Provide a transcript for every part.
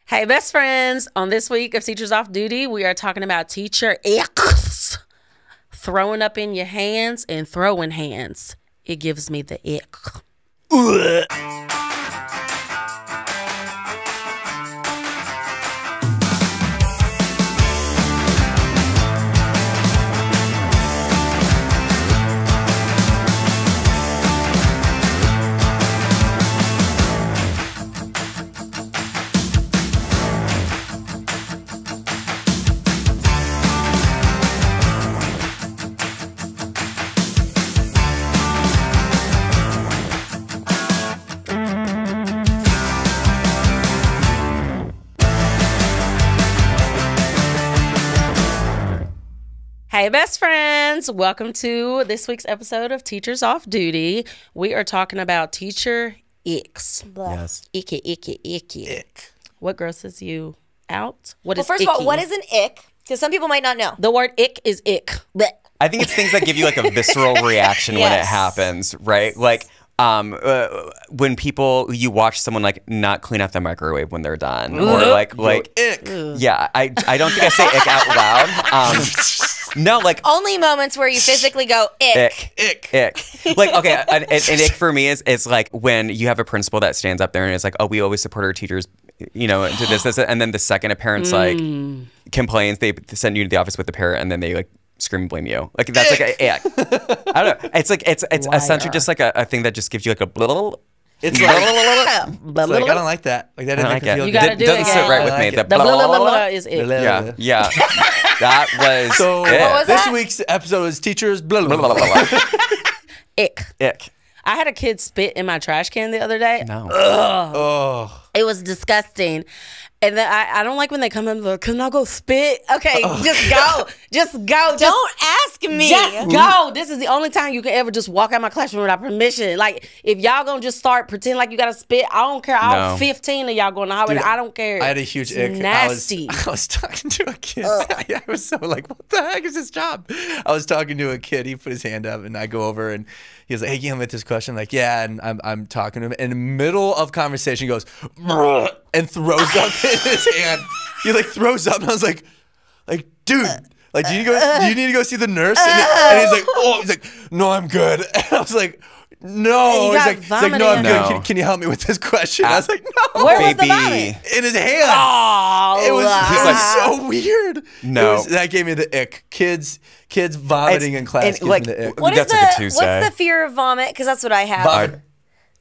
Hey, best friends. On this week of Teachers Off Duty, we are talking about teacher icks. Throwing up in your hands and throwing hands. It gives me the ick. Hey, best friends. Welcome to this week's episode of Teachers Off Duty. We are talking about teacher icks. Yes. Icky, icky, icky. Ick. What grosses you out? What Well, is first icky? of all, what is an ick? Because some people might not know. The word ick is ick. Blech. I think it's things that give you like a visceral reaction when it Yes. happens, right? Like when you watch someone like not clean out the microwave when they're done, or like Ick. yeah, I don't think I say ick out loud. No, like Only moments where you physically go ick. Ick. Like, okay, an ick for me is like when you have a principal that stands up there and is like, oh, we always support our teachers, you know, to this, and then the second a parent's like complains, they send you to the office with the parent, and then they like scream and blame you. Like that's like an ick. I don't know. It's like it's essentially just like a thing that just gives you like a little. It's like, I don't like that. Like that didn't make me feel You good. gotta do doesn't it sit again. right with I me. like The it. The blah, blah, blah, blah is ick. yeah. That was So it. was this that? week's episode is teachers. Blah, blah, Blah, blah, blah, blah. blah, blah. Ick. Ick. I had a kid spit in my trash can the other day. No. Oh, It was disgusting. And then I don't like when they come in and like, can I go spit? Okay, just go. Just go. Don't ask me. Just go. This is the only time you can ever just walk out my classroom without permission. Like, if y'all gonna just start pretend like you gotta spit, I don't care. All No. 15 of y'all going to highway. Dude, I don't care. I had a huge It's ick. nasty. I was talking to a kid. I was so like, what the heck is this job? I was talking to a kid. He put his hand up, and I go over, and he was like, hey, can you help me with this question? I'm like, yeah. And I'm talking to him. In the middle of conversation, he goes, "Bruh," and throws up in his hand. He like throws up, and I was like, dude, like, do you need to go see the nurse? And he's like, oh, he's like, no, I'm good. And I was like, no. He He's got like, no, I'm vomiting. good. No. Can you help me with this question? I was like, no. Where was the Baby. vomit? In his hand. Oh, It was so weird. No. That gave me the ick. Kids vomiting in class gives like, me the ick. What is That's like a Tuesday. what's the fear of vomit? Because that's what I have. Vomit.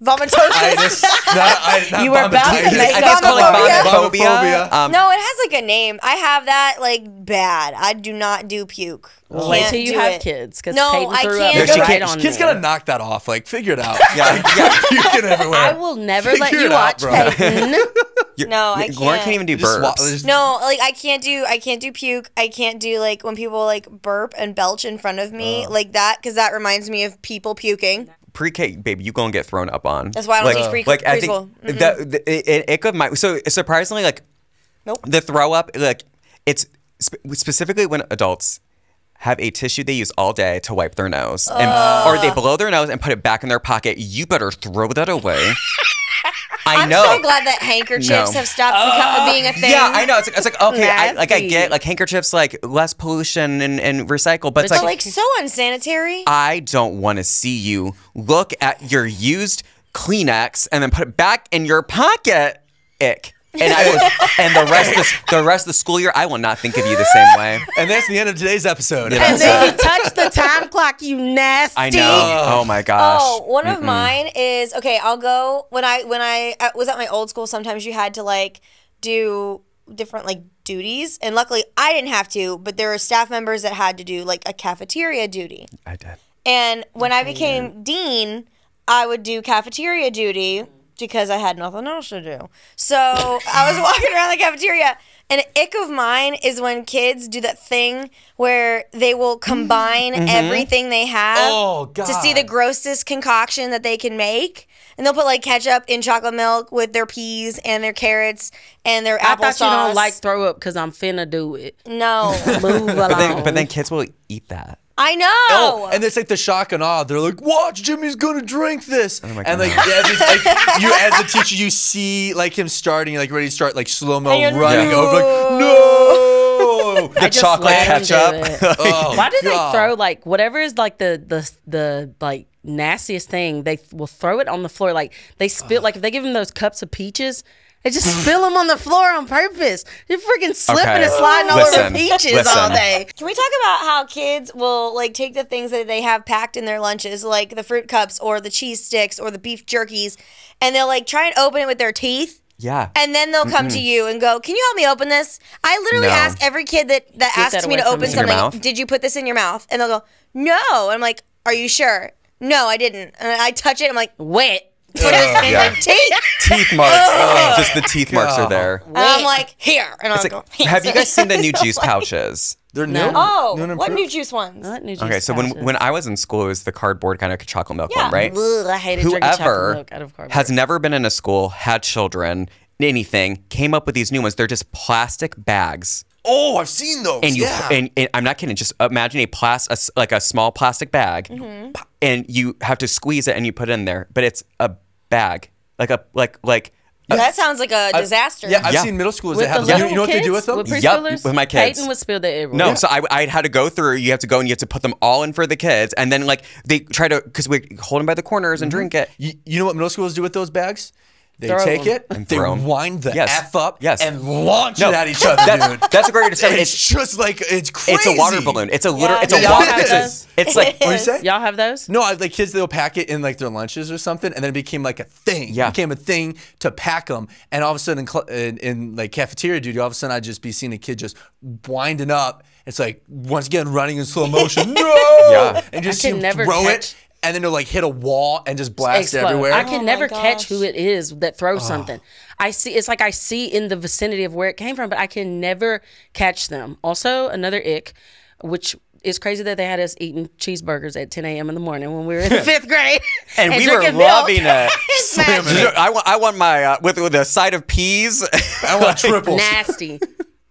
Vomitosis. Not You were about to vomititis. make I think it's called like Vomophobia. vomophobia. No, it has like a name. I have that like bad. I do not do puke. Wait Can't till you do have it. kids, because No, Peyton I threw can't up do right it. on Kids there. gotta knock that off. Like, figure it out. Yeah. Puking everywhere. I will never let Figure you it out, watch bro. Peyton. No, I Lauran can't. can't even do Just wa- burps. just- No, like I can't do puke. I can't do like when people like burp and belch in front of me like that, because that reminds me of people puking. Pre-K, baby, you gonna get thrown up on. That's why I don't teach I think preschool. the ick of my so surprisingly like Nope. the throw up, like it's specifically when adults have a tissue they use all day to wipe their nose, or they blow their nose and put it back in their pocket. You better throw that away. I'm so glad that handkerchiefs have stopped being a thing. Yeah, I know. It's like okay, I Nasty. get like handkerchiefs, like less pollution and recycle, but it's But like like so unsanitary. I don't want to see you look at your used Kleenex and then put it back in your pocket. Ick. And I would, and the rest of the school year, I will not think of you the same way. And that's the end of today's episode. Yeah. And then you touch the time clock, you nasty. I know. Oh my gosh. Oh, one of mine is okay. I'll go when I was at my old school. Sometimes you had to like do different like duties, and luckily I didn't have to. But there were staff members that had to do like a cafeteria duty. I did. And when I became dean, I would do cafeteria duty because I had nothing else to do. So I was walking around the cafeteria, and an ick of mine is when kids do that thing where they will combine everything they have to see the grossest concoction that they can make. And they'll put like ketchup in chocolate milk with their peas and their carrots and their I applesauce. thought you don't like throw up because I'm finna do it. No. Move along. But then kids will eat that. I know. Oh, and it's like the shock and awe. They're like, "Watch, Jimmy's gonna drink this." Oh my and like, God. you as a teacher, you see like him starting, like ready to start, like slow mo And you're running like, over, like no. The chocolate ketchup. Oh, Why do they God. throw like whatever is like the like nastiest thing? They will throw it on the floor. Like they spill. Like if they give them those cups of peaches, they just spill them on the floor on purpose. You're freaking slipping Okay. and sliding all Listen, over peaches listen. all day. Can we talk about how kids will like take the things that they have packed in their lunches, like the fruit cups or the cheese sticks or the beef jerkies, and they'll like try and open it with their teeth? Yeah. And then they'll come to you and go, "Can you help me open this?" I literally No. ask every kid that asks that me away to from open me. In your something, mouth? "Did you put this in your mouth?" And they'll go, "No." I'm like, "Are you sure?" "No, I didn't." And I touch it. I'm like, Wet. "Put it in Yeah. your teeth." Teeth marks. Just the teeth marks are there. And I'm like, "Here." And I'll It's go, like, have you guys seen the new juice pouches? They're No. new. "Oh, New and what improved? new juice ones?" What new juice Okay, so pouches? when I was in school, it was the cardboard kind of chocolate milk Yeah. one, right? Ugh, I hated drinking chocolate Whoever milk out of cardboard. has never been in a school, had children, anything, came up with these new ones. They're just plastic bags. Oh, I've seen those. And you yeah. and I'm not kidding. Just imagine like a small plastic bag, and you have to squeeze it and you put it in there. But it's a bag, like That sounds like a disaster. Yeah, I've Yeah. seen middle schools With that have. the You little know what they do kids? with them? With Yup, preschoolers? with my kids. Peyton would spill that everywhere. No, so I had to go through. You have to go and you have to put them all in for the kids, and then like they try to because we hold them by the corners and drink it. You know what middle schools do with those bags? They Throw take them. it, And they throw 'em. wind the Yes. F up, Yes. and launch No, it at each other, dude. That's a great way to describe it. It's just like it's crazy. It's a water balloon. It's a literal. Yeah. It's a Y'all water. have It's, those? it's like What do you say? Y'all have those? No, like kids, they'll pack it in like their lunches or something, and then it became like a thing. Yeah. It became a thing to pack them, and all of a sudden in like cafeteria duty, all of a sudden I'd just be seeing a kid just winding up. It's like once again running in slow motion, no, Yeah. and just I see can him never throw catch- it, and then they'll like hit a wall and just blast Explode. everywhere. I can Oh never my catch gosh. who it is that throws something. I see. It's like I see in the vicinity of where it came from, but I can never catch them. Also, another ick, which is crazy that they had us eating cheeseburgers at 10 a.m. in the morning when we were in the 5th grade, and we were drinking milk. loving it. Smashing it. I want my with a side of peas. I want triples. Nasty.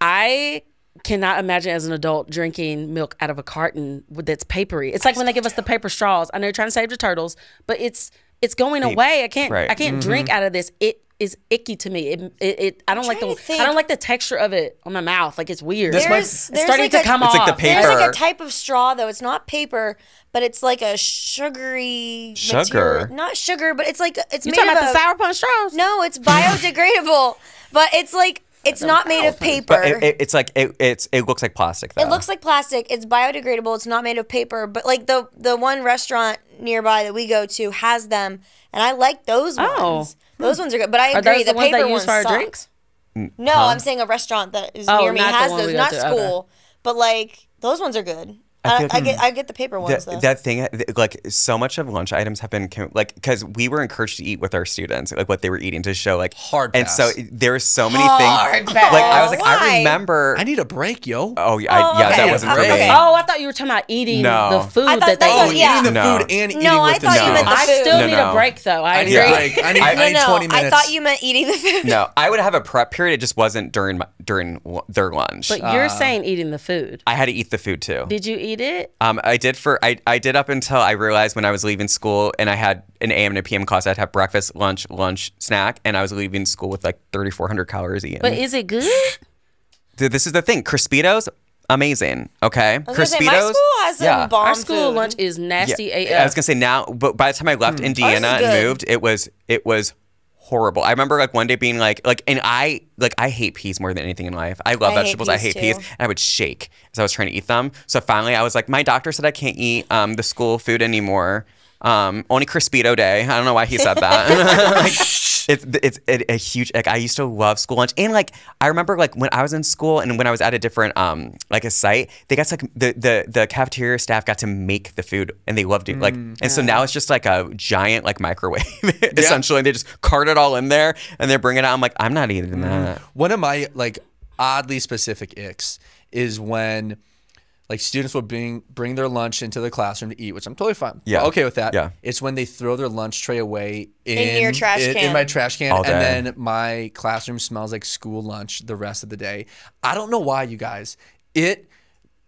I cannot imagine as an adult drinking milk out of a carton that's papery. It's like when they give us the paper straws. I know you're trying to save the turtles, but it's going away. I can't Right. I can't drink out of this. It is icky to me. It I don't like trying the to think. I don't like the texture of it on my mouth. Like it's weird. This might- It's starting to come It's off. like the paper. There's like a type of straw though. It's not paper, but it's like a sugary Sugar? material. Not sugar, but it's like it's You made talking of about the Sour Punch straws? No, it's biodegradable, but it's like it's not made of paper. But it's like it looks like plastic though. It looks like plastic. It's biodegradable. It's not made of paper. But like the one restaurant nearby that we go to has them, and I like those Oh. ones. Those ones are good. But I Are agree, those the ones paper that you use for our suck. drinks? No, I'm saying a restaurant that is near me not the has one we those. go Not to. school, but like those ones are good. I feel I get the paper ones though. that thing like so much of lunch items have been like because we were encouraged to eat with our students like what they were eating to show like Hard and pass. so there were so many Hard things pass. like I was like I Why? remember I need a break, yo. oh yeah okay. that wasn't for Okay. me Oh, I thought you were talking about eating No. the food I thought that they that's what- eat. yeah. Eating the No. food and eating No, I with the thought you students. meant the I food. still No, need no. a break though. I I agree. need a break. I need no, 20 minutes. I thought you meant eating the food. no I would have a prep period it just wasn't during their lunch But you're saying eating the food. I had to eat the food too. Did you eat it? I did up until I realized when I was leaving school and I had an AM and a PM class, I'd have breakfast, lunch, snack, and I was leaving school with like 3,400 calories eaten. But is it good? Dude, this is the thing. Crispitos, amazing. Okay, I was gonna say, my school has some bomb Our school food. lunch is nasty I was AF. gonna say now, but by the time I left Indiana Ours and is good. moved, it was horrible. I remember like one day being like, and I hate peas more than anything in life. I love I hate vegetables. I peas, hate peas, too. and I would shake as I was trying to eat them. So finally, I was like, my doctor said I can't eat the school food anymore. Only Crispito day. I don't know why he said that. Like, it's a huge. Like I used to love school lunch, and like I remember like when I was in school and when I was at a different like a site, they got like the cafeteria staff got to make the food, and they loved it. Like, and so now it's just like a giant like microwave essentially. They just cart it all in there and they bring it out. I'm like, I'm not eating that. One of my like oddly specific icks is when like students will bring their lunch into the classroom to eat, which I'm totally fine. Yeah. Okay with that. Yeah. It's when they throw their lunch tray away In your trash in can. my trash can, All day. and then my classroom smells like school lunch the rest of the day. I don't know why, you guys.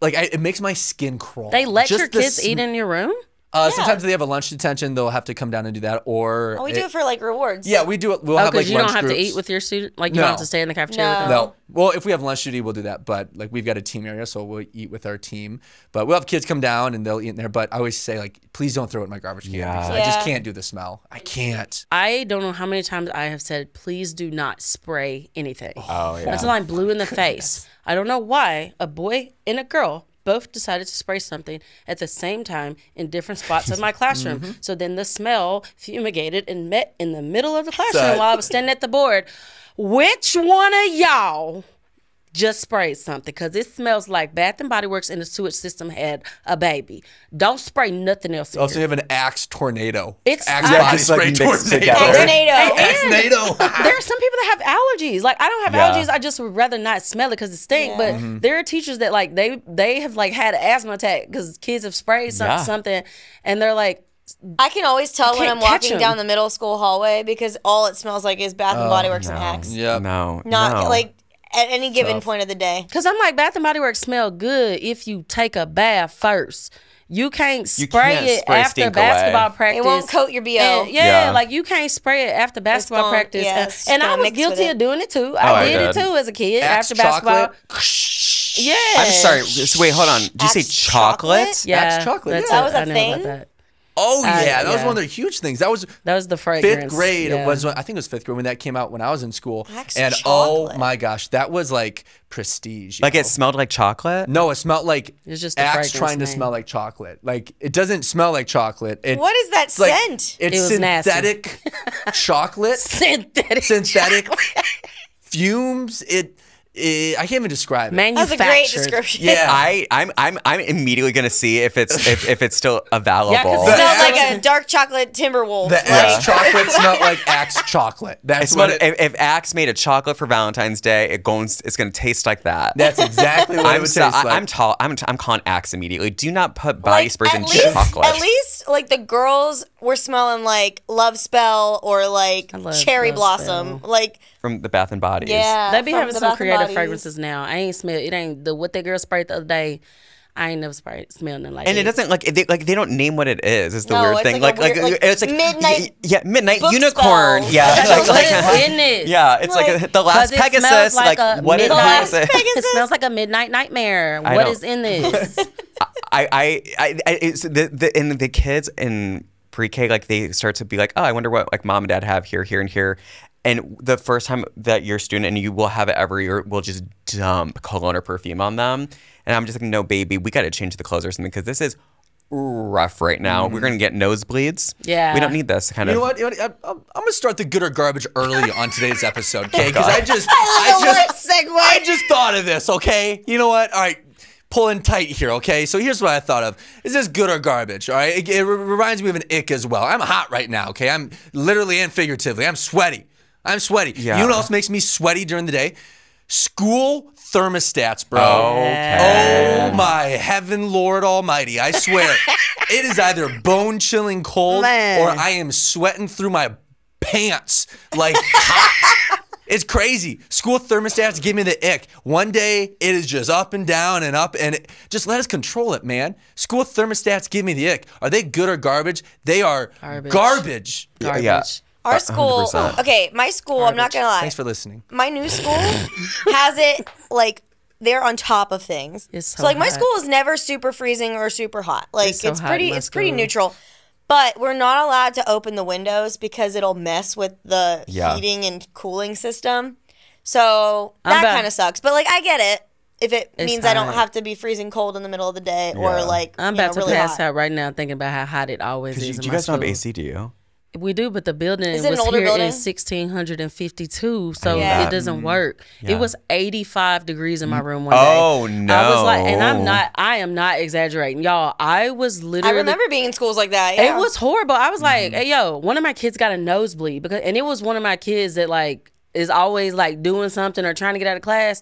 like it makes my skin crawl. They let Just your the kids eat in your room? Sometimes they have a lunch detention. They'll have to come down and do that. Or we do it for like rewards. Yeah, we do it. We'll have like you lunch don't have groups. to eat with your student? Like you don't have to stay in the cafeteria with them? No. Well, if we have lunch duty, we'll do that. But like we've got a team area, so we'll eat with our team. But we'll have kids come down and they'll eat in there. But I always say like, please don't throw it in my garbage can. Because I just can't do the smell. I can't. I don't know how many times I have said, please do not spray anything. Oh, yeah. Until I'm blue in the face. I don't know why a boy and a girl both decided to spray something at the same time in different spots of my classroom. So then the smell fumigated and met in the middle of the classroom while I was standing at the board. Which one of y'all just sprayed something? Because it smells like Bath and Body Works and the sewage system had a baby. Don't spray nothing else in Also, you here. have an Axe tornado. It's Axe I- body just, like, spray mixed tornado. together. Axe-nado. There are some people that have allergies. Like I don't have allergies. I just would rather not smell it because it stink. But there are teachers that like they have like had an asthma attack because kids have sprayed something, and they're like, I can always tell when can't I'm catch walking 'em. down the middle school hallway because all it smells like is Bath and Body Works and Axe. Yep. No. Not like at any given point of the day. because I'm like Bath and Body Works smell good if you take a bath first. You can't spray can't it spray after stink basketball away. practice. It won't coat your BO. And, Yeah. like you can't spray it after basketball gonna- practice. yeah, it's and I gonna was mix with guilty it. of doing it too. I I did it did. too as a kid Axe after basketball. chocolate. Yeah. I'm sorry. So wait, hold on. Did you say Axe chocolate? chocolate? Yeah, Axe chocolate, that's yeah. it. That was a I know thing? about that. Oh yeah, that was yeah. one of their huge things. That was the fragrance. fifth grade. Yeah. Was when, I think it was fifth grade when that came out when I was in school. Axe And chocolate. oh my gosh, that was like prestige. Like yo. it smelled like chocolate? No, it smelled like It's just the Axe fragrance trying to name. smell like chocolate. Like it doesn't smell like chocolate. What is that like, scent? It's It was nasty. synthetic chocolate. Synthetic fumes. I can't even describe it. That's a great description. Yeah. I'm immediately gonna see if it's still available. Yeah, 'cause It The smells Axe- like a dark chocolate Timberwolf. The Axe chocolate smelled like Axe chocolate. That's what it, if Axe made a chocolate for Valentine's Day, it's gonna taste like that. That's exactly what it would taste like. I'm calling Axe immediately. Do not put body Like, sprays at in least, chocolate. At least, like the girls were smelling like Love Spell or like I love Cherry Love Blossom. Spell. Like, from the Bath and Bodies. yeah. They be from having the some Bath and creative Bodies. fragrances now. I ain't smell it. Ain't what that girl sprayed the other day. I ain't never smelled nothing like And it. it doesn't they don't name what it is. Is the No, weird it's thing. like a weird, like, it's like midnight midnight book unicorn. spell. Yeah, That's like, what it is. yeah. It's like the last 'Cause it Pegasus. smells like a what is midnight- it? It smells like a midnight nightmare. I What know. is in this? It's and the kids in pre-K, like they start to be like, oh, I wonder what like mom and dad have here, here, and here. And the first time that your student, and you will have it every year, will just dump cologne or perfume on them. And I'm just like, no, baby, we got to change the clothes or something because this is rough right now. We're going to get nosebleeds. Yeah. We don't need this kind You know of. what? I'm gonna start the good or garbage early on today's episode, okay? Because I I just thought of this, okay? You know what? All right, pulling tight here, okay? So here's what I thought of: is this good or garbage? All right, it reminds me of an ick as well. I'm hot right now, okay? I'm literally and figuratively. I'm sweaty. Yeah. You know what else makes me sweaty during the day? School thermostats, bro. Okay. Oh my heaven, Lord Almighty! I swear, it is either bone-chilling cold Man. or I am sweating through my pants like hot. It's crazy. School thermostats give me the ick. One day it is just up and down and up, and just let us control it, man. School thermostats give me the ick. Are they good or garbage? They are garbage. Garbage. Yeah. Our school, 100%. okay, my school, I'm not gonna lie. Thanks for listening. My new school has it like they're on top of things. It's so like my hot. school is never super freezing or super hot. Like It's so hot in my it's pretty school. neutral. But we're not allowed to open the windows because it'll mess with the Yeah. heating and cooling system. So I'm that back. kind of sucks. But like I get it if it It's means I don't hot. have to be freezing cold in the middle of the day Yeah. or like I'm you know, about to really pass hot. out right now thinking about how hot it always is. Do in you my guys don't have school. AC, do you? We do, but the building Is it was an older here building? in 1652, so Yeah. it doesn't work. Yeah. It was 85 degrees in my room one Oh, day. no. I was like, and I am not exaggerating, y'all. I was I literally. remember being in schools like that. Yeah. It was horrible. I was like, Mm-hmm. hey, yo, one of my kids got a nosebleed and it was one of my kids that like is always like doing something or trying to get out of class.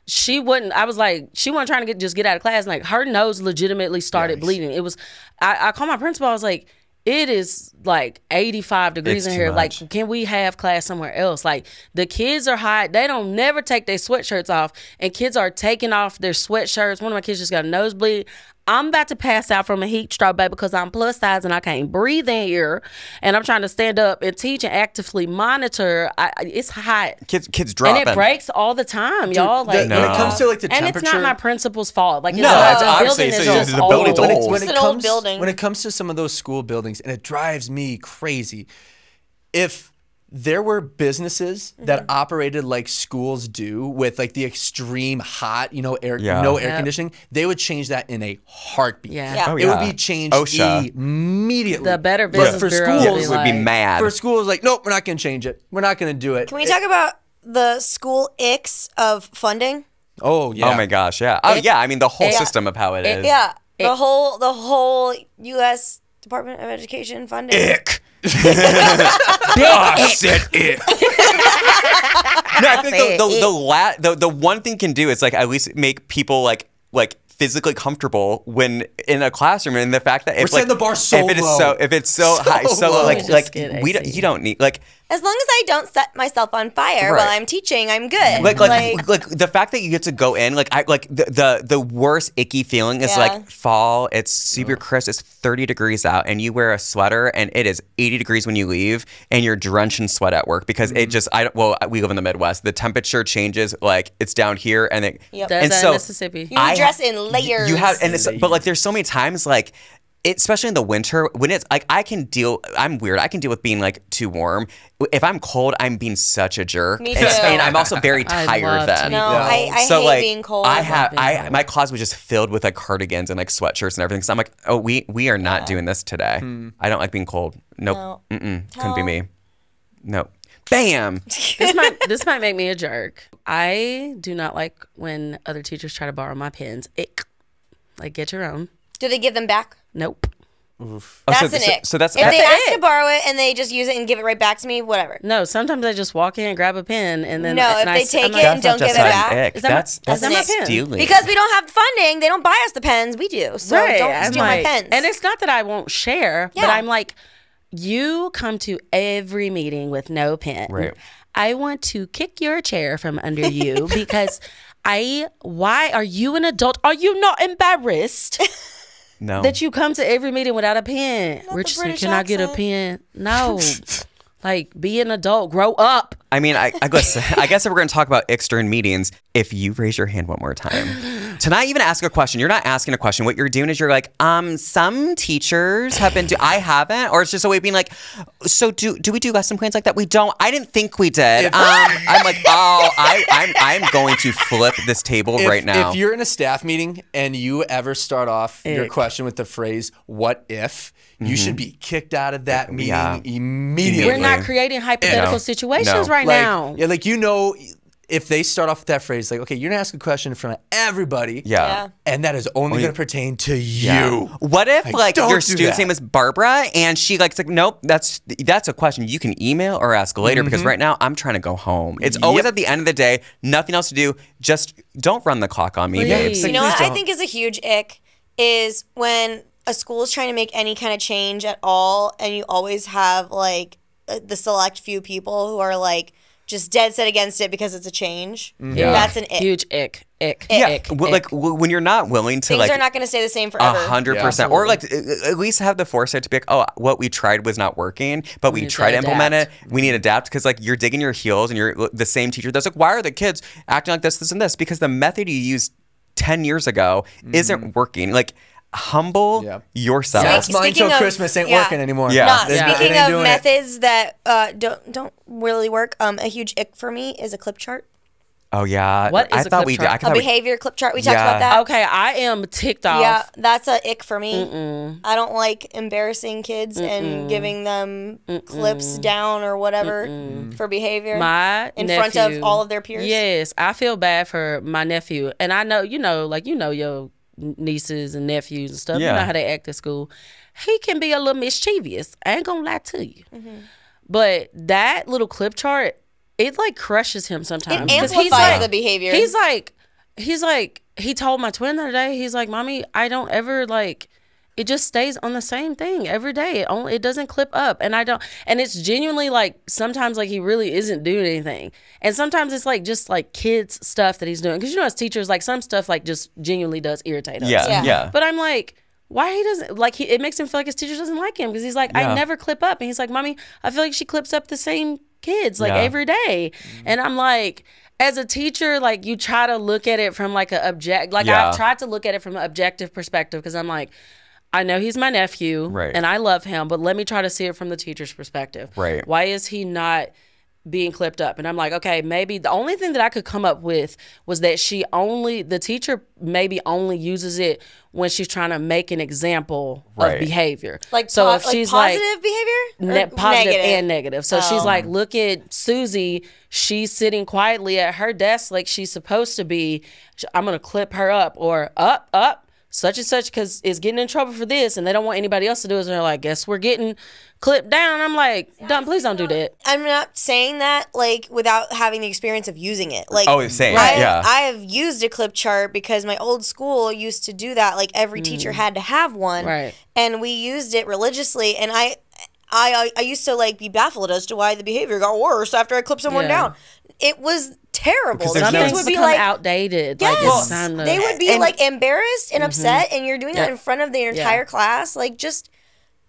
She wasn't. I was like, she wasn't trying to get out of class. Like her nose legitimately started bleeding. It was. I called my principal. I was like, it is like 85 degrees It's in too here. much. Like, can we have class somewhere else? Like, the kids are hot. They don't never take their sweatshirts off, and kids are taking off their sweatshirts. One of my kids just got a nosebleed. I'm about to pass out from a heat stroke, baby, because I'm plus size and I can't breathe in here. And I'm trying to stand up and teach and actively monitor. It's hot. Kids dropping. And it breaks all the time, y'all. Like, When it comes to like the and temperature, it's not my principal's fault. Like, it's No, not, it's the obviously- building is so just the building's old. old. It's an old building. When it comes to some of those school buildings, and it drives me crazy, if there were businesses that operated like schools do with like the extreme hot, no air Yep. conditioning, they would change that in a heartbeat. Yeah. Yeah. Oh, It would yeah. be changed OSHA. immediately. The Better But Business for Bureau schools, would be like- mad. for schools, like, nope, we're not going to change it. We're not going to do it. Can we talk about the school icks of funding? Oh yeah. Oh my gosh, yeah. Oh yeah, I mean the whole system of how it is. Yeah, the whole U.S. Department of Education funding. Ick. I said ick. No, I think the one thing can do is like at least make people like physically comfortable when in a classroom, and the fact that if, We're setting the bar so low. if it's so high, so low. like Just get you don't need like As long as I don't set myself on fire Right. while I'm teaching, I'm good. like the fact that you get to go in the worst icky feeling is Yeah. like fall. It's super crisp. It's 30 degrees out, and you wear a sweater, and it is 80 degrees when you leave, and you're drenched in sweat at work because it just we live in the Midwest. The temperature changes, like it's down here, and it Yep. Does and that so in Mississippi? you dress in layers. you have, and it's, but like there's so many times like. Especially in the winter when it's like I'm weird. I can deal with being like too warm. If I'm cold, I'm being such a jerk. Me And, too. and I'm also very I'd tired love to then. be No, cold. I So hate like being cold. my closet was just filled with like cardigans and like sweatshirts and everything. So I'm like, oh, we are not doing this today. I don't like being cold. Nope. No. Couldn't be me. Nope. Bam. This might make me a jerk. I do not like when other teachers try to borrow my pens. Ick. Like, get your own. Do they give them back? Nope. That's an ick. So that's if they an ask ick. to borrow it and they just use it and give it right back to me, whatever. No, sometimes I just walk in and grab a pen and then No, and if I they s- take I'm it like, and don't give it back. Ick. Is that my- That's is that my pen? stealing. Because we don't have funding, they don't buy us the pens. We do. So right. don't I'm steal like- my pens. And it's not that I won't share, but Yeah. I'm like, you come to every meeting with no pen. Right. I want to kick your chair from under you because why are you an adult? Are you not embarrassed No. that you come to every meeting without a pen? the Richardson, British can I get a accent. pen? No. Like, be an adult, grow up. I mean, I guess if we're going to talk about icks during meetings, if you raise your hand one more time, to not even ask a question, you're not asking a question. What you're doing is you're like, some teachers have been, I haven't, or it's just a way of being like, so do we do lesson plans like that? We don't. I didn't think we did. I'm like, oh, I'm going to flip this table right now. If you're in a staff meeting and you ever start off your Ick. question with the phrase "What if," you should be kicked out of that meeting Yeah. immediately. We're not creating hypothetical No. situations No. right like, now. Yeah, like if they start off with that phrase, like, okay, you're gonna ask a question in front of everybody, yeah. and that is only gonna pertain to Yeah. you. What if like don't your do student's that. name is Barbara and she like, it's like nope, that's a question you can email or ask later because right now I'm trying to go home. It's always Yep. at the end of the day, nothing else to do. Just don't run the clock on me, Please. babes. You know what please I don't. think is a huge ick is when a school is trying to make any kind of change at all, and you always have like the select few people who are like just dead set against it because it's a change. Yeah. That's an ick. Huge ick. Yeah, Ick. like when you're not willing to Things like are not going to stay the same forever. 100%, or like at least have the foresight to be like, oh, what we tried was not working, but we need to tried to implement it. adapt. We need to adapt because like you're digging your heels and you're the same teacher that's like, why are the kids acting like this, and this? Because the method you used 10 years ago isn't working. Like humble Yeah. yourself. That's mine Speaking till of- Christmas ain't yeah. working anymore. Yeah. Nah, They- they speaking ain't of doing it. methods that don't really work, a huge ick for me is a clip chart. Oh yeah. What is I a thought clip we did. chart? I A thought we, behavior clip chart. We talked Yeah. about that. Okay, I am ticked off. Yeah, that's a ick for me. I don't like embarrassing kids and giving them clips down or whatever for behavior My in nephew, front of all of their peers. Yes, I feel bad for my nephew, and I know your nieces and nephews and stuff. You Yeah. know how they act at school. He can be a little mischievous. I ain't gonna lie to you, but that little clip chart, it like crushes him sometimes. It 'Cause amplifies the behavior. He's like, he told my twin the other day, he's like, Mommy, I don't ever like, it just stays on the same thing every day. It doesn't clip up, and it's genuinely like sometimes like he really isn't doing anything, and sometimes it's like just like kids stuff that he's doing, because as teachers, like some stuff like just genuinely does irritate us. Yeah. But I'm like, why he doesn't like it makes him feel like his teacher doesn't like him, because he's like, I never clip up, and he's like, Mommy, I feel like she clips up the same kids like every day, and I'm like, as a teacher, like you try to look at it from like I've tried to look at it from an objective perspective, because I'm like, I know he's my nephew, right, and I love him, but let me try to see it from the teacher's perspective. Right. Why is he not being clipped up? And I'm like, okay, maybe the only thing that I could come up with was that the teacher maybe only uses it when she's trying to make an example of behavior. Like, so if she's positive behavior? Positive and negative. So she's like, look at Susie. She's sitting quietly at her desk like she's supposed to be. I'm going to clip her up, or up. Such and such, because it's getting in trouble for this, and they don't want anybody else to do it. So they're like, guess we're getting clipped down. I'm like, please don't do that. I'm not saying that like without having the experience of using it. Like, same. I have used a clip chart because my old school used to do that. Like every teacher had to have one, right? And we used it religiously. And I used to like be baffled as to why the behavior got worse after I clipped someone down. It was terrible. Some things would be like outdated. Yes, like they would be like embarrassed and upset, and you're doing that in front of the entire class. Like, just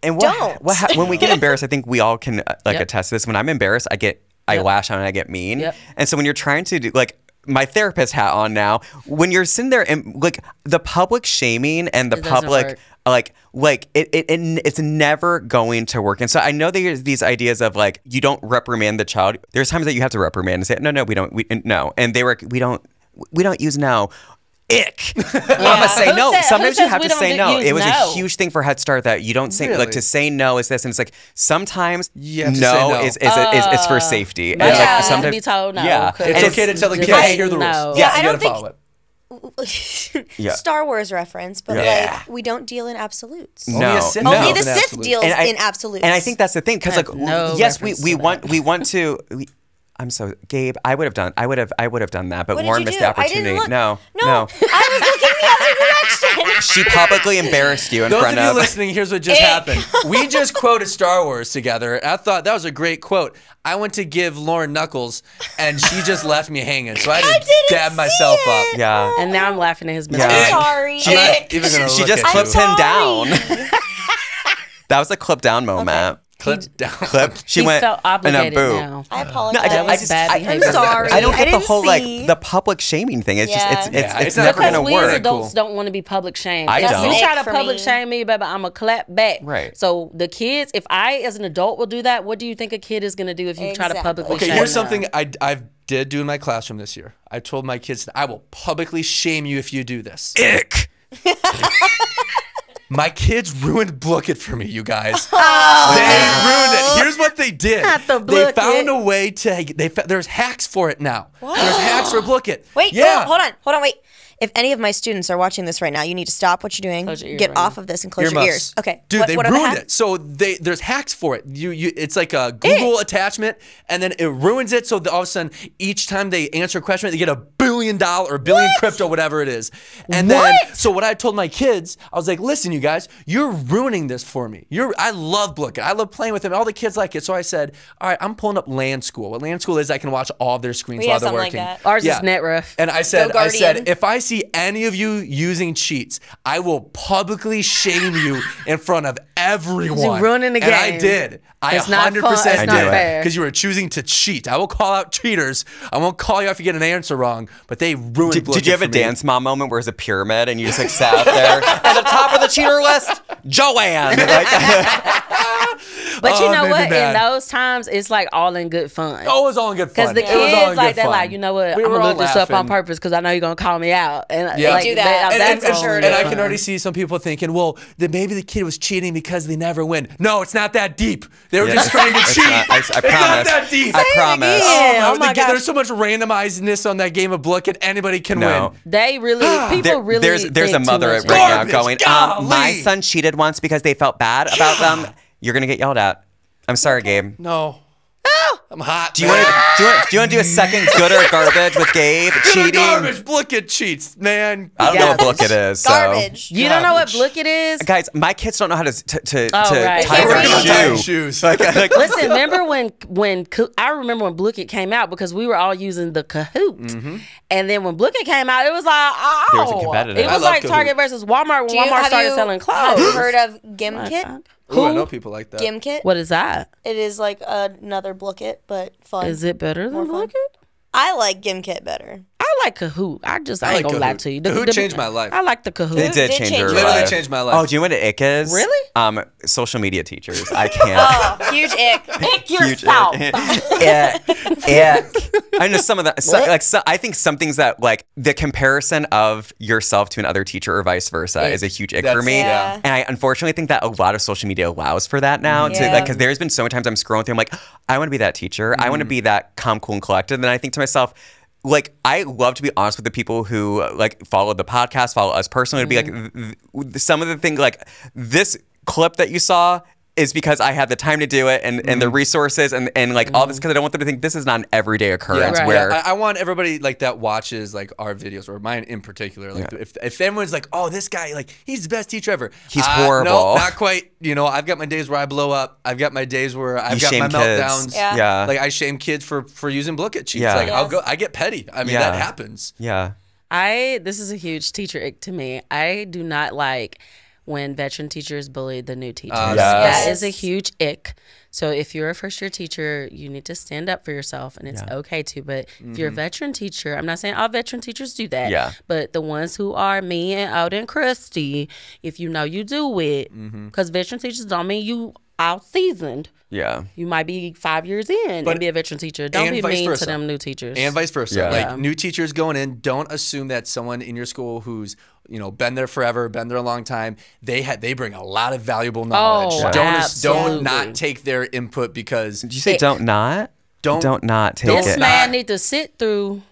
don't. When we get embarrassed, I think we all can attest to this. When I'm embarrassed, I lash out and I get mean. Yep. And so when you're trying to do like my therapist hat on now, when you're sitting there and like the public shaming and the public it's never going to work. And so I know there's these ideas of like, you don't reprimand the child. There's times that you have to reprimand and say, no, we don't, no. And we don't use no. Ick. I'm gonna say no. Sometimes you have to say no. It was a huge thing for Head Start that you don't say like to say no is this, and it's like sometimes no is for safety. My child has to be told no. Yeah, it's okay to tell the kid, hey, here are the rules. Yeah, you gotta follow it. Star Wars reference, but like we don't deal in absolutes. No, only the Sith deals in absolutes. And I think that's the thing, because like yes, we want to. I'm so Gabe. I would have done that, but Lauran missed the opportunity. No. I was looking the other direction. She publicly embarrassed you in front of. Those of you listening, here's what just happened. We just quoted Star Wars together. And I thought that was a great quote. I went to give Lauran knuckles, and she just left me hanging. So I had to dab myself up. Yeah. And now I'm laughing at his mistake. I'm sorry. She just clipped him down. That was a clip down moment. Clipped down. Clipped. She felt obligated now. I apologize. That was bad behavior. I'm sorry. I don't get the whole like the public shaming thing. It's just it's never because gonna we work. as adults don't want to be public shamed. I if don't. you try to public shame me, baby, I'm gonna clap back. Right. So the kids, if I as an adult will do that, what do you think a kid is gonna do if you try to publicly shame them? Okay, here's something I did do in my classroom this year. I told my kids, I will publicly shame you if you do this. Ick. My kids ruined Blooket for me, you guys. Oh, they ruined it. Here's what they did. They found a way to. There's hacks for it now. What? There's hacks for Blooket. Wait, hold on, wait. If any of my students are watching this right now, you need to stop what you're doing, get off of this, and close your ears. Okay, dude, they ruined it. So there's hacks for it. It's like a Google attachment, and then it ruins it. So all of a sudden, each time they answer a question, they get $1 billion or billion crypto, whatever it is. And then, so what I told my kids, I was like, listen, you guys, you're ruining this for me. I love Blooket. I love playing with them. All the kids like it. So I said, all right, I'm pulling up Land School. What Land School is, I can watch all of their screens while they're working. Like that. Ours is NetRef. And I said, if I see any of you using cheats, I will publicly shame you in front of everyone. You're ruining the game. And I did. It's 100% did. Because you were choosing to cheat. I will call out cheaters. I won't call you if you get an answer wrong, but they ruined Did you have a dance mom moment where it's a pyramid and you just like sat there at the top of the cheater list? Joanne. But you know what? In those times, it's like all in good fun. Oh, it was all in good fun. Because the kids, like, they're like, you know what? I'm going to look this up on purpose because I know you're going to call me out. And like, do that. And I can already see some people thinking, well, then maybe the kid was cheating because they never win. No, it's not that deep. They were just trying to cheat. I promise. It's not that deep. I promise. Oh my God. There's so much randomizedness on that game of Blooket. Anybody can win. They really, people really. There's a mother right now going, my son cheated once because they felt bad about them. You're going to get yelled at. I'm sorry, Gabe. No. Oh, I'm hot. Do you want to do a second good or garbage with Gabe cheating? Garbage. Blooket cheats, man. I don't know what Blooket is. So. Garbage. You don't know what Blooket is? Guys, my kids don't know how to right. tie We're gonna tie their shoes. Listen, remember when I remember when Blooket came out because we were all using the Kahoot, and then when Blooket came out, it was like, There was a competitive. it I was love like Kahoot. Target versus Walmart when Walmart started selling clothes. Have you heard of Gimkit? Ooh, I know people like that. Gimkit. What is that? It is like another Blooket, but fun. Is it better than More fun. Blooket? I like Gimkit better. I like Kahoot. I ain't like gonna lie Kahoot. to you. Kahoot changed my life. I like the Kahoot. It did did change change your your life. Literally changed my life. Oh, do you know what an ick is? Really? Social media teachers. I can't. Oh, huge ick. Pick yourself. Yeah. I know some of that. I think some things that like the comparison of yourself to another teacher or vice versa is a huge ick for me. Yeah. And I unfortunately think that a lot of social media allows for that now. To Yeah. like, because there's been so many times I'm scrolling through, I'm like, I want to be that teacher. I want to be that calm, cool, and collected. And then I think to myself, like, I love to be honest with the people who like follow the podcast, follow us personally, to be like, some of the things like this clip that you saw is because I had the time to do it and the resources and like all this, because I don't want them to think this is not an everyday occurrence. Right. Where I want everybody like that watches like our videos or mine in particular. Like if everyone's like, oh, this guy, like he's the best teacher ever. He's horrible. No, not quite. You know, I've got my days where I blow up. I've got my days where I've got my shame kids. meltdowns. Yeah. Like I shame kids for using Blooket cheats. Yeah. Like Yes. I get petty. I mean Yeah. that happens. yeah. This is a huge teacher ick to me. I do not like when veteran teachers bully the new teachers. Yes. That is a huge ick. So if you're a first year teacher, you need to stand up for yourself, and it's okay to. But if you're a veteran teacher, I'm not saying all veteran teachers do that. Yeah. But the ones who are me and Out and Christy, if you know you do it, because veteran teachers don't mean you out seasoned. Yeah. You might be 5 years in But- and be a veteran teacher. Don't and be vice mean versa. to them new teachers. And vice versa. Yeah. Like new teachers going in, don't assume that someone in your school who's been there forever, been there a long time, they bring a lot of valuable knowledge. Oh, Don't absolutely. not take their input because Did you say don't not not take This it? man need to sit through.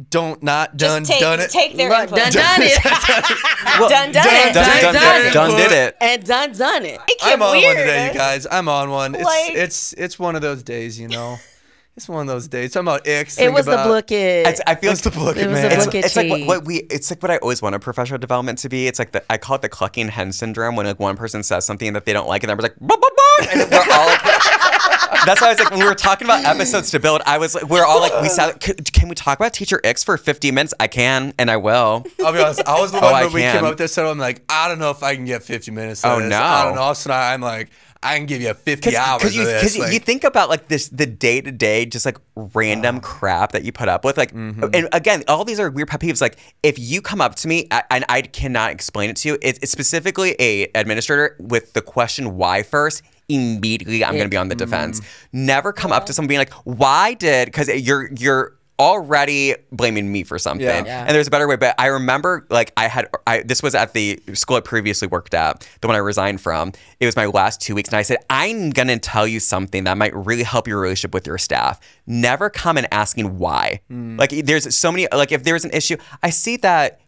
done Just done it. take their Look, input. done it. Done it. Done did it. And done it. I'm on weird. one today, you guys. I'm on one. Like- It's one of those days, It's one of those days. Talking about icks. It was the It's- Blooket. I feel It's the Blooket, It was man. the It's, Blooket it's like cheat. it's like what I always wanted professional development to be. It's like I call it the clucking hen syndrome, when like one person says something that they don't like and everyone's like, bah, bah, bah, and we're all like, that's why I was like, when we were talking about episodes to build, I was like, we're all like, we said, can we talk about teacher Icks for 50 minutes? I can and I will. I'll be honest. I was the Oh, one I when we came can. up with this, so I'm like, I don't know if I can get 50 minutes. Of Oh, this. no. I don't know. So now I'm like, I can give you 50 hours of this. Because Like, you think about like the day to day, just like random crap that you put up with, like, and again, all these are weird pet peeves. Like, if you come up to me and I cannot explain it to you, it's specifically a administrator with the question why first. Immediately, I'm going to be on the defense. Never come up to someone being like, "Why did?" Because you're already blaming me for something. Yeah. And there's a better way. But I remember, like, this was at the school I previously worked at, the one I resigned from. It was my last 2 weeks, and I said, I'm gonna tell you something that might really help your relationship with your staff. Never come and asking why. Like, there's so many. Like, if there's an issue, I see that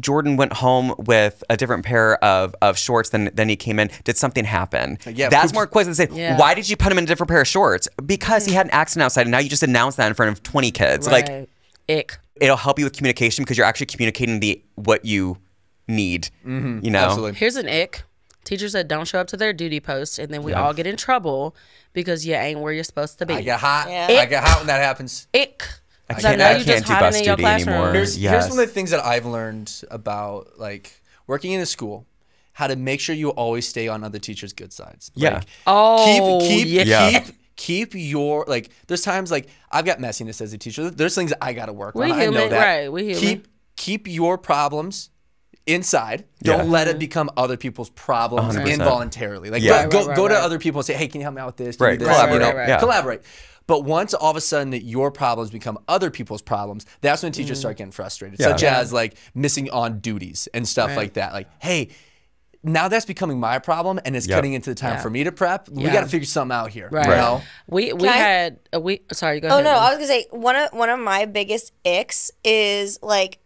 Jordan went home with a different pair of shorts than he came in. Did something happen? Yeah, That's poop- more questions than say, why did you put him in a different pair of shorts? Because he had an accident outside, and now you just announced that in front of 20 kids. Like, Right. Ick. it'll help you with communication because you're actually communicating what you need. absolutely. Here's an ick. Teachers that don't show up to their duty post, and then we all get in trouble because you ain't where you're supposed to be. I get hot. Yeah. I get hot when that happens. Ick. I 'Cause I can't, know I you can't just do hiding bus in your duty classroom. anymore. Here's Yes. one of the things that I've learned about like working in a school, how to make sure you always stay on other teachers' good sides. Yeah. Like, Oh, yeah. keep your like. There's times like I've got messiness as a teacher. There's things I got to work We on. I know human, that. right, we human. Keep your problems inside. Don't let it become other people's problems 100%. involuntarily. Like Yeah. go Right. to other people and say, hey, can you help me out with this? Can you Right. do this? Collaborate. You know, Right. Yeah. collaborate. But once all of a sudden your problems become other people's problems, that's when teachers start getting frustrated, such as like missing on duties and stuff like that. Like, hey, now that's becoming my problem and it's cutting into the time for me to prep. We got to figure something out here. Right. You know? We Can I- had a week. Sorry, go Oh ahead. no, I was gonna say one of my biggest icks is like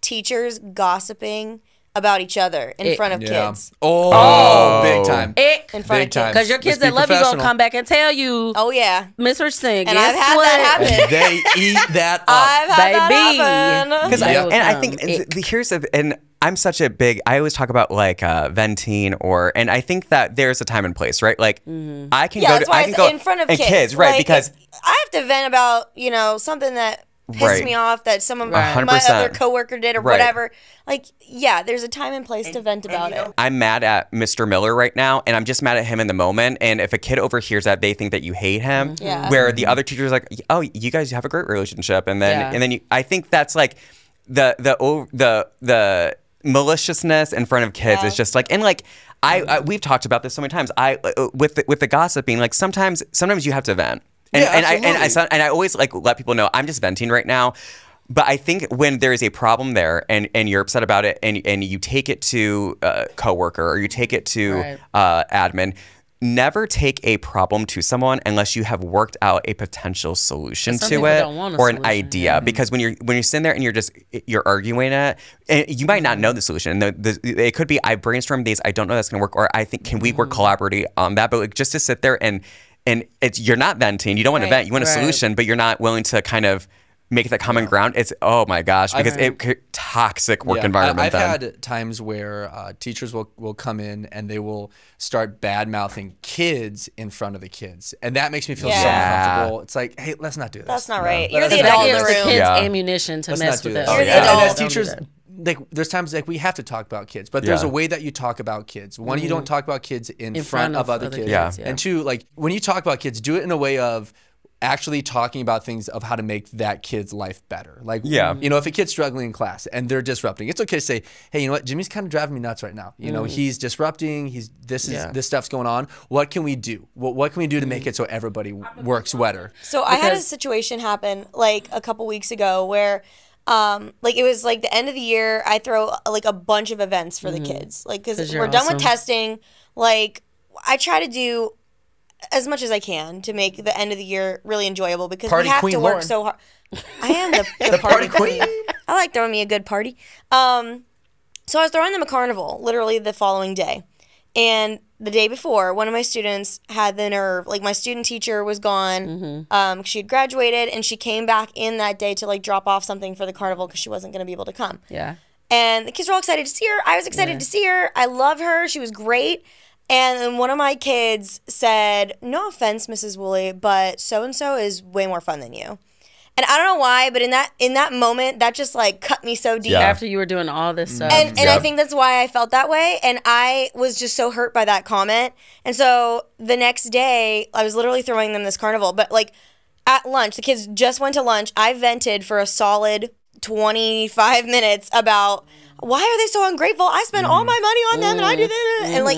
teachers gossiping about each other in front of kids. Oh, big time. In front of kids. Because your kids that love you gonna come back and tell you. Oh yeah, Miss Richardson. And I've had that happen. And they eat that up. I've had that happen. Because I think here's and I'm such a big. I always talk about like venting and I think that there's a time and place, right? Like I can go. I can go in front of kids, right? Like, because I have to vent about something that pissed me off that some of my other coworker did or whatever. Like, yeah, there's a time and place to vent about it. I'm mad at Mr. Miller right now, and I'm just mad at him in the moment. And if a kid overhears that, they think that you hate him. Yeah. Where the other teacher's like, "Oh, you guys have a great relationship," and then I think that's like the maliciousness in front of kids is just like, and like we've talked about this so many times. With the gossiping, like sometimes you have to vent. And I always like let people know I'm just venting right now. But I think when there is a problem there and you're upset about it and you take it to a coworker or you take it to admin, never take a problem to someone unless you have worked out a potential solution to it or an idea. Because when you're sitting there and you're arguing it, and you might not know the solution. And it could be I brainstormed these, I don't know that's gonna work, or I think can we work collaboratively on that? But like, just to sit there and you're not venting. You don't want to vent. You want a solution, but you're not willing to kind of make that common ground. It's oh my gosh, because toxic work environment. I've had times where teachers will come in and they will start bad mouthing kids in front of the kids, and that makes me feel so uncomfortable. It's like, hey, let's not do this. That's not right. You're the adult in the room. That gives the kids ammunition to mess with us. You're the adult. And as teachers, like there's times like we have to talk about kids, but there's a way that you talk about kids. One, you don't talk about kids in front of other kids. And two, like when you talk about kids, do it in a way of actually talking about things of how to make that kid's life better. Like, if a kid's struggling in class and they're disrupting, it's okay to say, hey, you know what, Jimmy's kind of driving me nuts right now. You know, he's disrupting, this stuff's going on. What can we do? What can we do to make it so everybody works better? So I had a situation happen like a couple weeks ago where like it was like the end of the year, I throw like a bunch of events for the kids. Like, because we're done with testing. Like, I try to do as much as I can to make the end of the year really enjoyable because we have to work so hard. I am the party queen. I like throwing me a good party. So I was throwing them a carnival literally the following day. And the day before, one of my students had the nerve, like my student teacher was gone. She had graduated and she came back in that day to like drop off something for the carnival because she wasn't going to be able to come. Yeah. And the kids were all excited to see her. I was excited to see her. I love her. She was great. And then one of my kids said, no offense, Mrs. Woolley, but so-and-so is way more fun than you. And I don't know why, but in that moment, that just like cut me so deep. After you were doing all this stuff. And I think that's why I felt that way. And I was just so hurt by that comment. And so the next day, I was literally throwing them this carnival. But like at lunch, the kids just went to lunch. I vented for a solid 25 minutes about why are they so ungrateful? I spent all my money on them and I do this. And like,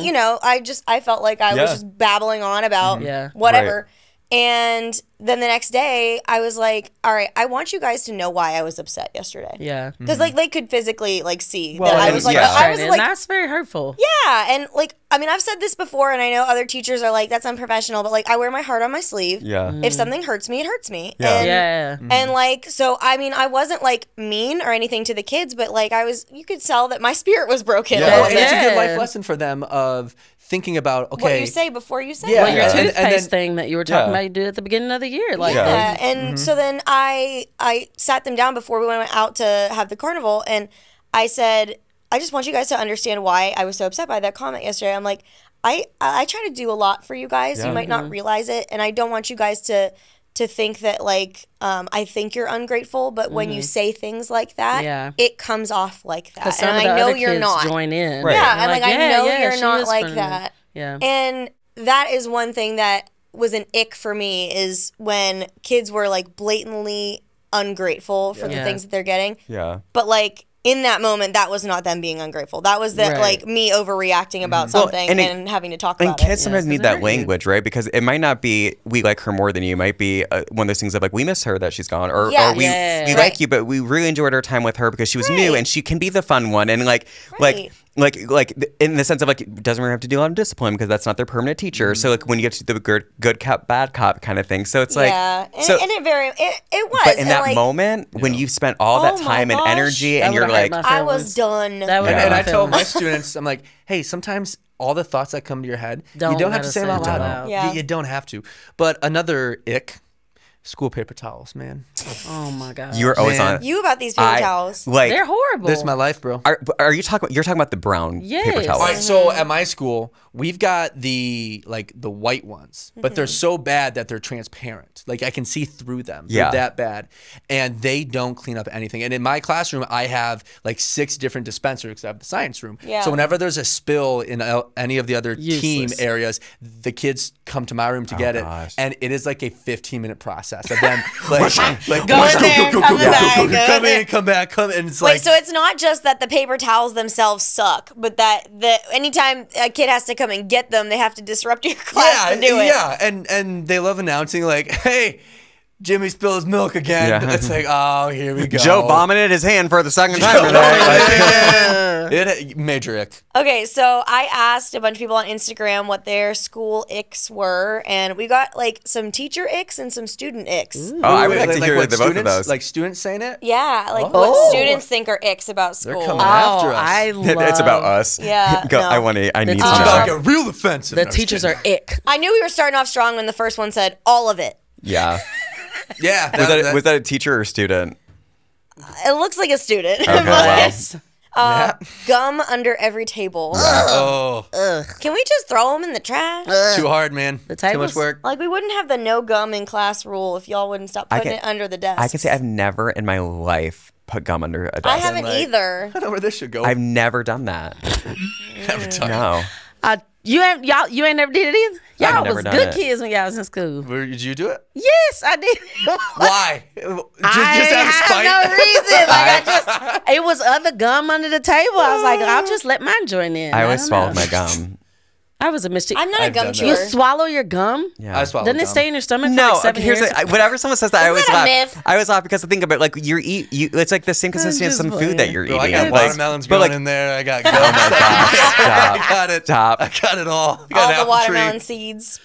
I felt like I was just babbling on about whatever. Right. And then the next day, I was like, all right, I want you guys to know why I was upset yesterday. Yeah. Because like they could physically like see that I was like, that's very hurtful. Yeah. And like, I mean, I've said this before and I know other teachers are like, that's unprofessional, but like I wear my heart on my sleeve. Yeah. If something hurts me, it hurts me. Yeah. And like, so, I mean, I wasn't like mean or anything to the kids, but like you could tell that my spirit was broken. Yeah. And it's a good life lesson for them of thinking about, okay. What you say before you say it. Well, your toothpaste thing that you were talking about, you did at the beginning of the year. Like and so then I sat them down before we went out to have the carnival, and I said, I just want you guys to understand why I was so upset by that comment yesterday. I'm like, I try to do a lot for you guys. You might not realize it, and I don't want you guys to think that like I think you're ungrateful, but when you say things like that, it comes off like that. And I know you're not. Join in. Right. Yeah, and like I know you're not like that. Yeah. And that is one thing that was an ick for me, is when kids were like blatantly ungrateful for the things that they're getting. Yeah. But like in that moment, that was not them being ungrateful. That was like me overreacting about something and having to talk about it. And kids sometimes need that language, right? Because it might not be we like her more than you. It might be one of those things of like we miss her that she's gone, or we like you, but we really enjoyed our time with her because she was new and she can be the fun one. And like like in the sense of like doesn't really have to do a lot of discipline because that's not their permanent teacher. So like when you get to the good cop bad cop kind of thing, so it's like and so, it was. But in and that like, moment when you've spent all that Oh my time and gosh. energy and That you're would've hurt like, my I was done. That would And hurt I tell my feelings. students, I'm like, hey, sometimes all the thoughts that come to your head, you Don't don't have gotta to say them say out them out loud. loud. Yeah. You don't have to. But another ick, school paper towels, man. Oh my god. you were always Man. on. You about these paper towels. Like, They're horrible. This is my life, bro. are you talking? You're talking about the brown paper Yes. towels. All right, so at my school, we've got the white ones, but they're so bad that they're transparent. Like I can see through them. Yeah. They're that bad. And they don't clean up anything. And in my classroom, I have like 6 different dispensers because I have the science room. Yeah. So whenever there's a spill in any of the other team Useless. areas, the kids come to my room to get gosh. it. And it is like a 15-minute process of them like Go in there, come back, go in come there. in, come back, come in. It's Wait, like so it's not just that the paper towels themselves suck, but that anytime a kid has to come and get them, they have to disrupt your class to do it. Yeah, and they love announcing like, "Hey, Jimmy spilled his milk again." Yeah. It's like, "Oh, here we go." Joe vomited his hand for the second time today. It major ick. Okay, so I asked a bunch of people on Instagram what their school icks were, and we got like some teacher icks and some student icks. Oh, I would like to hear what the both of students, those. like students saying it. Yeah, like Oh. what students think are icks about They're school. coming after us. I love It's about us. Yeah, Go, no. I need to I'm know. about to get real offensive. The No, I'm just teachers kidding. are ick. I knew we were starting off strong when the first one said all of it. Yeah. Yeah. Was that a teacher or student? It looks like a student. Okay, well. Gum under every table. Oh, Can we just throw them in the trash? too hard, man. The Too tables? much work. Like we wouldn't have the no gum in class rule if y'all wouldn't stop putting it under the desk. I can say I've never in my life put gum under a desk. I haven't like- either. I don't know where this should go. I've never done that. never done. No. You ain't never did it either. I've Y'all never was done good it. kids when y'all was in school. Did you do it? Yes, I did. Why? Just out of spite? no reason. Like it was other gum under the table. I was like, I'll just let mine join in. I always don't swallowed know. my gum. I was a mischief. I'm not a I've gum done that. You chewer. swallow your gum? Yeah. I swallowed Doesn't it gum. stay in your stomach for No, like 7 here's years? whenever someone says that, I always that a laugh. myth? I always laugh because I think about like you it's like the same consistency as just some playing. food that you're Bro, eating. I got Like, watermelons but, growing like, in there. I got gum. Stop. I got it. Stop. I got it all. I got an All the apple watermelon tree. seeds.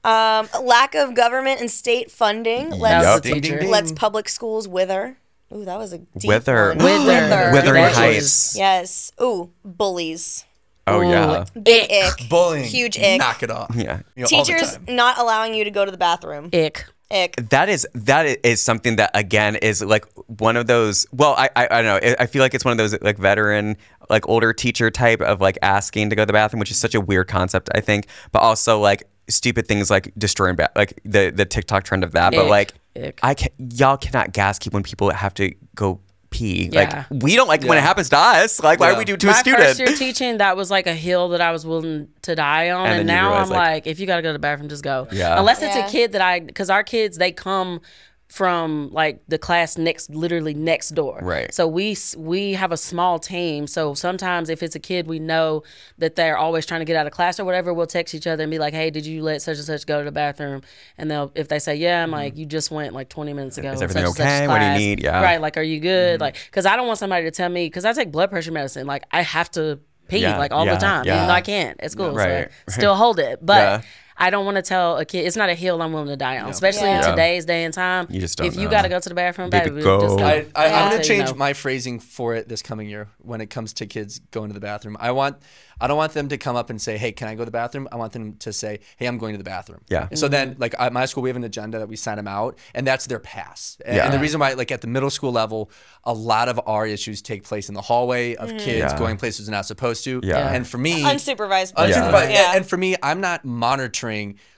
Lack of government and state funding That lets, was a Ding, teacher. ding, ding. lets public schools wither. Ooh, that was a deep Wither. one. Wither. Wuthering That Heights. was- Yes. Ooh, bullies. Oh yeah. Big ick. Bullying. Huge ick. Knock it off. Yeah. You know, all the Teachers time. not allowing you to go to the bathroom. Ick. Ick. That is something that again is like one of those. Well, I don't know. I feel like it's one of those like veteran, like older teacher type of like asking to go to the bathroom, which is such a weird concept, I think. But also like stupid things like destroying like the TikTok trend of that. But Ick. like Ick. y'all cannot gas keep when people have to go pee. Yeah. Like we don't like it when it happens to us. Like why would we do it to a My student? first year teaching, that was like a hill that I was willing to die on. And And, then you now realize, I'm like- like, if you got to go to the bathroom, just go. Yeah. Unless it's Yeah. a kid because our kids, they come from like the class literally next door. Right. So we have a small team. So sometimes if it's a kid we know that they're always trying to get out of class or whatever, we'll text each other and be like, hey, did you let such and such go to the bathroom? And if they say, yeah, I'm like, you just went like 20 minutes ago. Is in everything such and such okay? What do you class." need? Yeah. Right. Like, are you good? Like, because I don't want somebody to tell me, because I take blood pressure medicine. Like, I have to pee Yeah, like all yeah, the time, yeah. even though I can't at school. Right, So I still hold it. But Yeah. I don't want to tell a kid, it's not a hill I'm willing to die on, especially Yeah. in today's day and time. You just don't if you know. got to go to the bathroom, Baby, baby, go. just go. I'm I'll going to tell you change no. my phrasing for it this coming year when it comes to kids going to the bathroom. I don't want them to come up and say, hey, can I go to the bathroom? I want them to say, hey, I'm going to the bathroom. Yeah. So then, like at my school, we have an agenda that we sign them out, and that's their pass. And, Yeah. and the reason why, like at the middle school level, a lot of our issues take place in the hallway of kids Yeah. going places they're not supposed to. Yeah. And for me, Unsupervised. unsupervised. Yeah. And for me, I'm not monitoring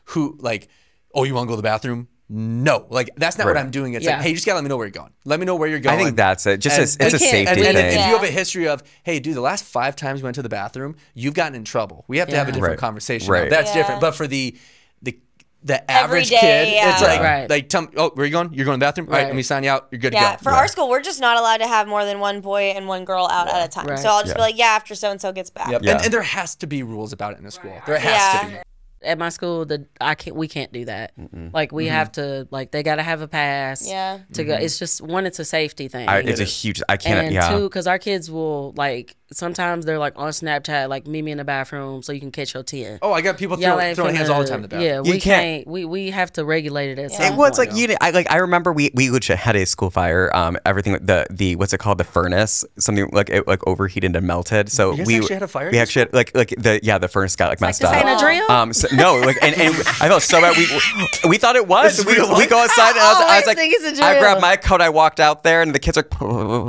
who, like, oh, you want to go to the bathroom? No, like that's not what Right. I'm doing. It's Yeah. like, hey, you just gotta let me know where you're going. Let me know where you're going. I think that's it. Just And- it's a You can't- safety and thing. if Yeah. you have a history of, hey, dude, the last 5 times you went to the bathroom, you've gotten in trouble. We have to have a Yeah. different Right. conversation. Right. Now. That's Yeah. different. But for the average Everyday, kid, yeah. it's like, Right. like, tell me, oh, where are you going? You're going to the bathroom? All right, Right. let me sign you out. You're good Yeah, to go. for our school, we're just not allowed to have more than one boy and one girl out at a time. Right. So I'll just be Yeah. like, yeah, after so and so gets back. Yep. Yeah. And there has to be rules about it in a school. There has Yeah. to be. At my school, we can't do that. Like we have to, like they got to have a pass. Yeah. To go. It's just one. It's a safety thing. It's a huge. I can't. And Yeah. two, because our kids will like sometimes they're like on Snapchat, like meet me in the bathroom so you can catch your 10. Oh, I got people Y'all ain't throwing hands all the time in the bathroom. Yeah, we can't. We have to regulate it at some It was point. like I remember we legit had a school fire. Everything the what's it called, the furnace, something like it like overheated and melted. So You guys we actually had a fire? We actually had like the furnace got like messed This up. ain't a drill. So, no, like and I felt so bad. We thought it was. We go outside and I was like, think it's a drill. I grabbed my coat, I walked out there, and the kids are.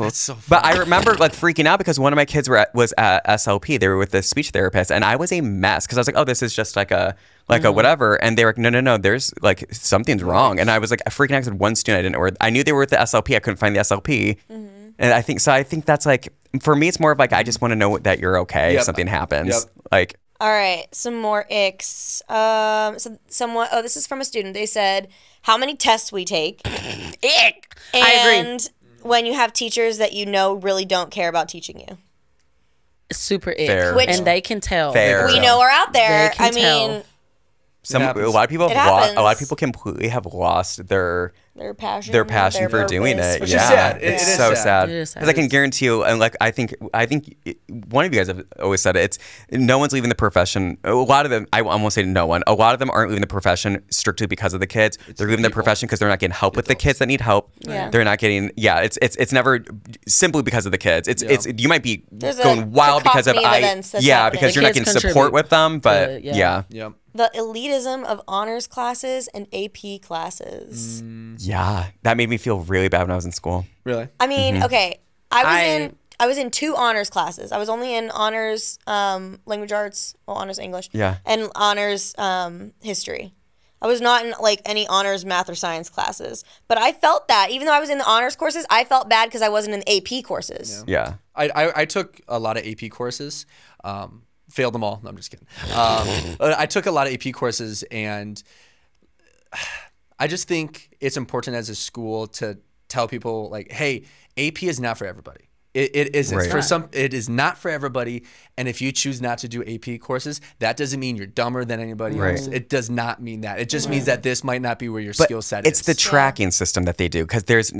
That's so funny. But I remember like freaking out because one of my kids was at SLP. They were with the speech therapist, and I was a mess because I was like, oh, this is just like a whatever, and they were like, no, there's like something's wrong, and I was like freaking out. I said one student I didn't know where. I knew they were with the SLP. I couldn't find the SLP, and I think that's like for me, it's more of like I just want to know that you're okay if something happens. Like. All right, some more icks. This is from a student. They said, how many tests we take. Ick. And I agree. when you have teachers that you know really don't care about teaching you. Super ick. Fair. Which- And they can tell. Fair. We know are out there. They can I mean, A happens. lot of people It have happens. a lot of people completely have lost their passion. their passion their for doing purpose. it. Which is Yeah, sad. it's It is so sad. sad. It is sad. Because I can guarantee you, and like I think one of you guys have always said it. It's no one's leaving the profession. A lot of them, I won't say no one. A lot of them aren't leaving the profession strictly because of the kids. They're leaving the profession because they're not getting help with the kids that need help. Yeah. They're not getting. Yeah, it's never simply because of the kids. It's you might be There's a going wild because of cacophony of events that's yeah happening. because The you're not kids getting support contribute with them. But to it, yeah. yeah. Yep. The elitism of honors classes and AP classes. Yeah, that made me feel really bad when I was in school. Really? I mean, Mm-hmm. okay, I was in 2 honors classes. I was only in honors language arts, honors English, Yeah. and honors history. I was not in like any honors math or science classes, but I felt that even though I was in the honors courses, I felt bad because I wasn't in the AP courses. Yeah. I took a lot of AP courses. Failed them all. No, I'm just kidding. I took a lot of AP courses, and I just think it's important as a school to tell people like, hey, AP is not for everybody. It isn't Right. for some. It is not for everybody. And if you choose not to do AP courses, that doesn't mean you're dumber than anybody Right. else. It does not mean that. It just means that this might not be where your But skill set it's is. the tracking system that they do because there's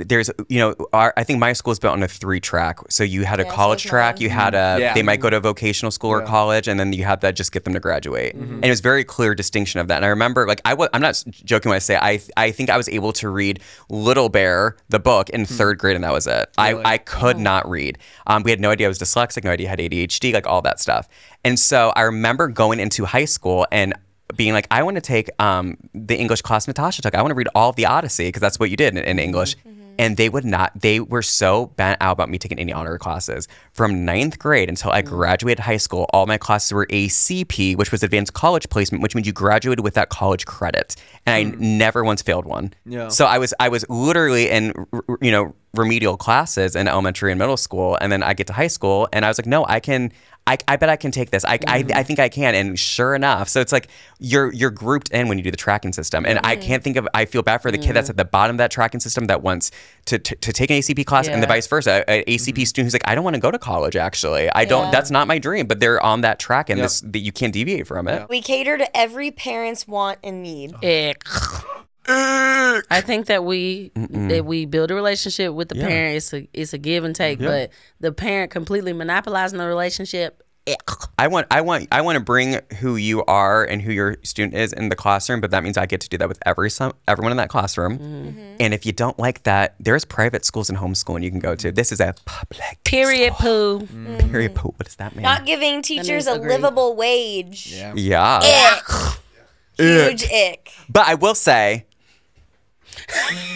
I think my school is built on a 3-track. So you had a Yeah, so college is track, mine. you had a Yeah. they might go to a vocational school or college, and then you have that just get them to graduate. And it was very clear distinction of that. And I remember like I'm not joking when I say I think I was able to read Little Bear the book in 3rd grade, and that was it. Really? I could not read. We had no idea I was dyslexic, no idea I had ADHD, like all that stuff. And so I remember going into high school and being like, I want to take the English class Natasha took. I want to read all of the Odyssey because that's what you did in English. And they would not, they were so bent out about me taking any honor classes. From 9th grade until I graduated high school, all my classes were ACP, which was Advanced College Placement, which means you graduated with that college credit. And I never once failed one. Yeah. So I was literally in, remedial classes in elementary and middle school. And then I get to high school and I was like, no, I bet I can take this. I think I can. And sure enough, so it's like you're grouped in when you do the tracking system. And I can't think of, I feel bad for the kid that's at the bottom of that tracking system that wants to take an ACP class and the Yeah. vice versa. An ACP student who's like, I don't want to go to college actually. I don't, that's not my dream, but they're on that track and that you can't deviate from it. We cater to every parent's want and need. Ick. I think that we build a relationship with the parent. It's a give and take, but the parent completely monopolizing the relationship. Ick. I want to bring who you are and who your student is in the classroom, but that means I get to do that with everyone in that classroom. And if you don't like that, there's private schools and homeschooling you can go to. This is a public Period. school. Poo. Period. Poo. What does that mean? Not giving teachers a agree. livable wage. Yeah. Yeah. Ick. Huge ick. But I will say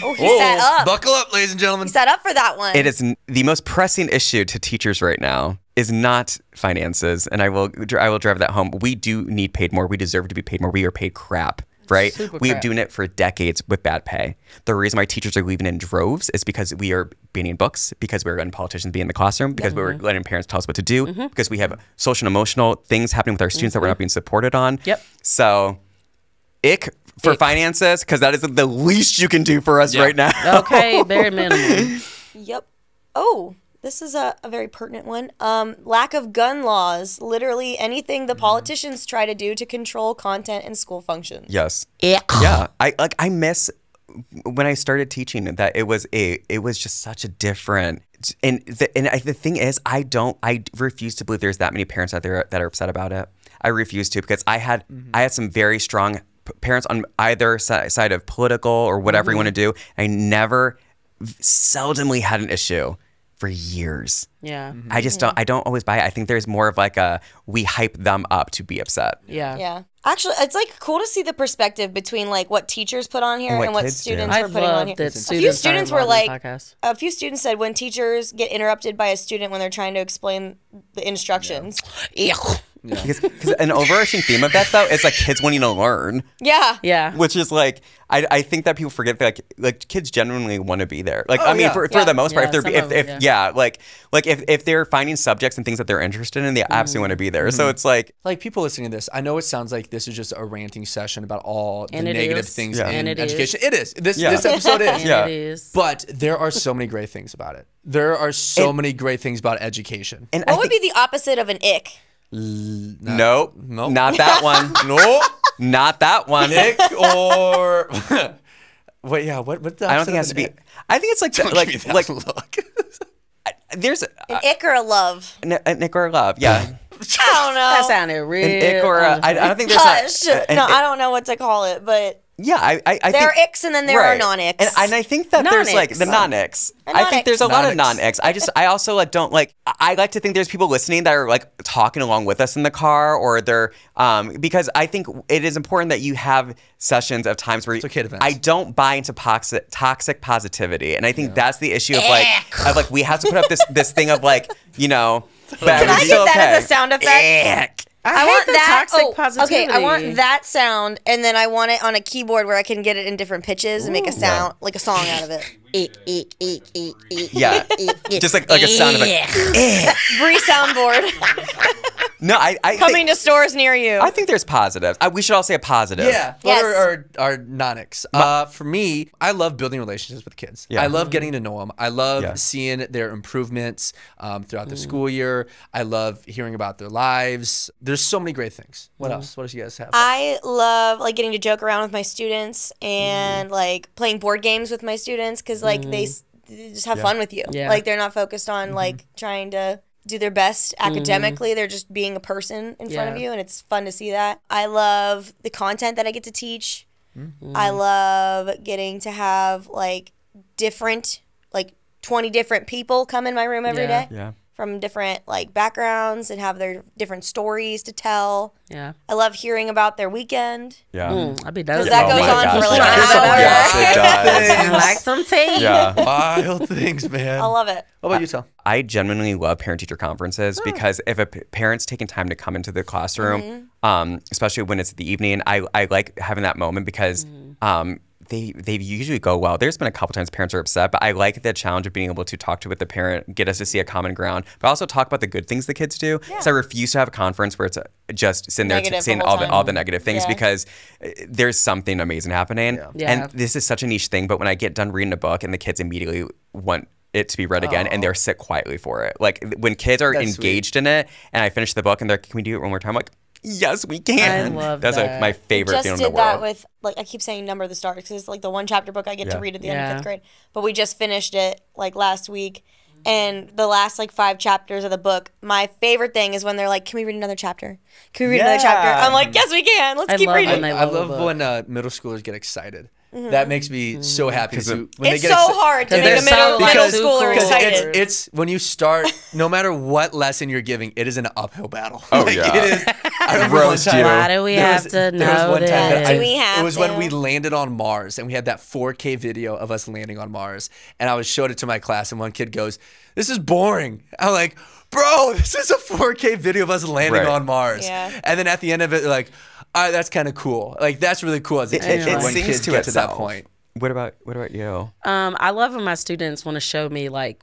Oh, he sat up. Buckle up, ladies and gentlemen. He sat up for that one. it is the most pressing issue to teachers right now is not finances, and I will drive that home. We do need paid more. We deserve to be paid more. We are paid crap. Right? Super We've crap. doing it for decades with bad pay. The reason why teachers are leaving in droves is because we are banning books, because we're letting politicians be in the classroom, because we're letting parents tell us what to do, because we have social and emotional things happening with our students that we're not being supported on. Yep. So, ick for Ick. finances, because that is the least you can do for us right now. Okay, bare minimum. Yep. Oh, This is a very pertinent one. Lack of gun laws. Literally anything the politicians try to do to control content and school functions. Yes. Ick. Yeah. I miss when I started teaching that it was just such a different. And the thing is, I refuse to believe there's that many parents out there that are upset about it. I refuse to, because I had some very strong parents on either side of political or whatever you want to do. I seldomly had an issue for years. Yeah. I just don't always buy it. I think there's more of like we hype them up to be upset. Yeah. Yeah. Actually, it's like cool to see the perspective between like what teachers put on here and what kids do. students I were putting on love here. that A few students were like, podcast. a few students said when teachers get interrupted by a student when they're trying to explain the instructions. Ick. Because an overarching theme of that, though, is like kids wanting to learn. Yeah. Yeah. Which is like, I think that people forget that like kids genuinely want to be there. Like, I mean, for the most part, Yeah, if they're finding subjects and things that they're interested in, they absolutely want to be there. So it's like people listening to this, I know it sounds like this is just a ranting session about all the And it negative is. things Yeah. in And it education. is. It is. This episode is. And Yeah. it is. But there are so many great things about it. There are so many great things about education. and What would be the opposite of an ick? nope, Nope. not that one. No, Not that one. ick or wait, yeah. What? The I don't think it has to be. I think it's like look. there's An ick or a love? a Nick or a love. Yeah. I don't know. That sounded real. An ick or I don't think there's Hush. an No, ick. I don't know what to call it, but Yeah, I there think, are icks and then there are right. non-icks. And I think that there's like the Non-icks. non-icks. I think there's a lot of Non-icks. non-icks. I also like don't like. I like to think there's people listening that are like talking along with us in the car, or they're because I think it is important that you have sessions of times where okay to vent. I don't buy into toxic positivity, and I think that's the issue of like we have to put up this thing of like Can I get that as a sound effect? I want hate the that. toxic positivity. Okay, I want that sound, and then I want it on a keyboard where I can get it in different pitches and make a sound, like a song out of it. Ick, ick, ick, ick, ick. Yeah, just like a sound effect. Bree soundboard No, I coming to stores near you. I think there's positives. We should all say a positive. Yeah. Yes. What are non-icks? For me, I love building relationships with kids. Yeah. I love getting to know them. I love Yeah. seeing their improvements throughout the school year. I love hearing about their lives. There's so many great things. What else? What else you guys have? I love like getting to joke around with my students and like playing board games with my students because like they just have fun with you. Yeah. Like they're not focused on like trying to do their best academically. They're just being a person in front of Yeah. you, and it's fun to see that. I love the content that I get to teach. I love getting to have like 20 different people come in my room every day. Yeah. From different like backgrounds and have their different stories to tell. Yeah. I love hearing about their weekend. Yeah. I'd be Because done. that Oh goes my on gosh, for like yes. an hour. Yes, it does. Like some tea. Yeah. Wild things, man. I love it. What about you, Tal? I genuinely love parent-teacher conferences because if a parent's taking time to come into the classroom, especially when it's the evening, I like having that moment because they usually go well. There's been a couple times parents are upset, but I like the challenge of being able to talk with the parent, get us to see a common ground, but also talk about the good things the kids do. So I refuse to have a conference where it's just sitting there Negative saying the whole all the time. negative things Yeah. because there's something amazing happening. Yeah. And this is such a niche thing, but when I get done reading a book and the kids immediately want it to be read again and they're sit quietly for it. Like when kids are That's engaged in it and I finish the book and they're like, can we do it one more time? I'm like, yes, we can. I love That's that. like my favorite Just feeling in the did that world. with like I keep saying Number of the Stars because it's like the one chapter book I get to Yeah. read at the end of Yeah. 5th grade. But we just finished it like last week. And the last like 5 chapters of the book, my favorite thing is when they're like, "Can we read another chapter? Can we read another chapter?" I'm like, "Yes, we can. Let's I keep love reading." when they I love a love book. when middle schoolers get excited. That makes me so happy. When It's so hard to Because make a they sound middle like schooler super excited. It's when you start, no matter what lesson you're giving, it is an uphill battle. Oh, yeah. It is. I remember one Roast time- you. Why do we there have was- to there was know one time that this? Do we have It was when to? we landed on Mars and we had that 4K video of us landing on Mars. And I showed it to my class and one kid goes, "This is boring." I'm like, "Bro, this is a 4K video of us landing Right. on Mars." Yeah. And then at the end of it, they're like, "All right, that's kind of cool." Like that's really cool as a teacher it when sings kids to get to that itself. point. What about you? I love when my students want to show me like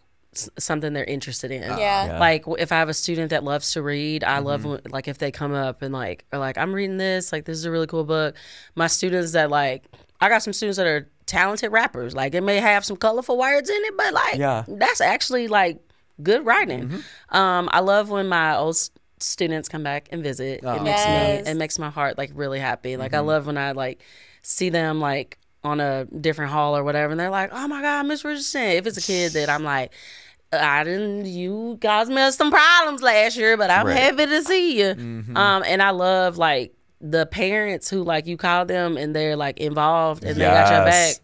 something they're interested in. Yeah. Like if I have a student that loves to read, I love when, like if they come up and like are like, "I'm reading this, like this is a really cool book." My students that like, I got some students that are talented rappers. Like it may have some colorful words in it, but like Yeah. that's actually like good writing. I love when my old students come back and visit. It makes my heart like really happy. Like I love when I like see them like on a different hall or whatever, and they're like, "Oh my God, Miss Richardson." If it's a kid that I'm like, you caused me some problems last year, but I'm happy to see you. And I love like the parents who like you call them and they're like involved and they got your back.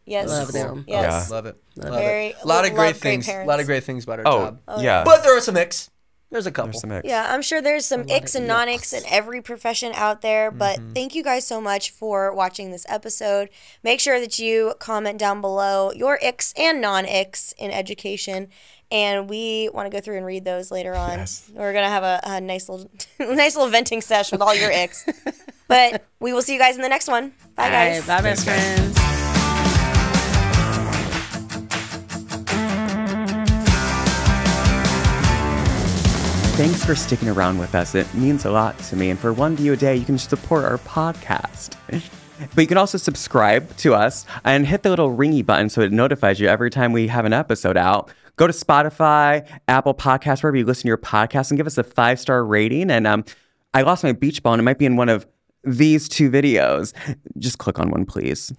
Yes. Love them. Yes. Love it. Very, a lot of great parents. things. A lot of great things about our job. Yeah. But there are some icks. There's a couple. There's some icks. Yeah, I'm sure there's some icks and non-icks in every profession out there, but thank you guys so much for watching this episode. Make sure that you comment down below your icks and non-icks in education, and we want to go through and read those later on. Yes. We're going to have a nice little venting sesh with all your icks. But we will see you guys in the next one. Bye, guys. All right, bye, best friends. Thanks for sticking around with us. It means a lot to me. And for $1 a day, you can support our podcast. But you can also subscribe to us and hit the little ringy button so it notifies you every time we have an episode out. Go to Spotify, Apple Podcasts, wherever you listen to your podcast, and give us a 5-star rating. And I lost my beach ball, and it might be in one of these 2 videos. Just click on one, please.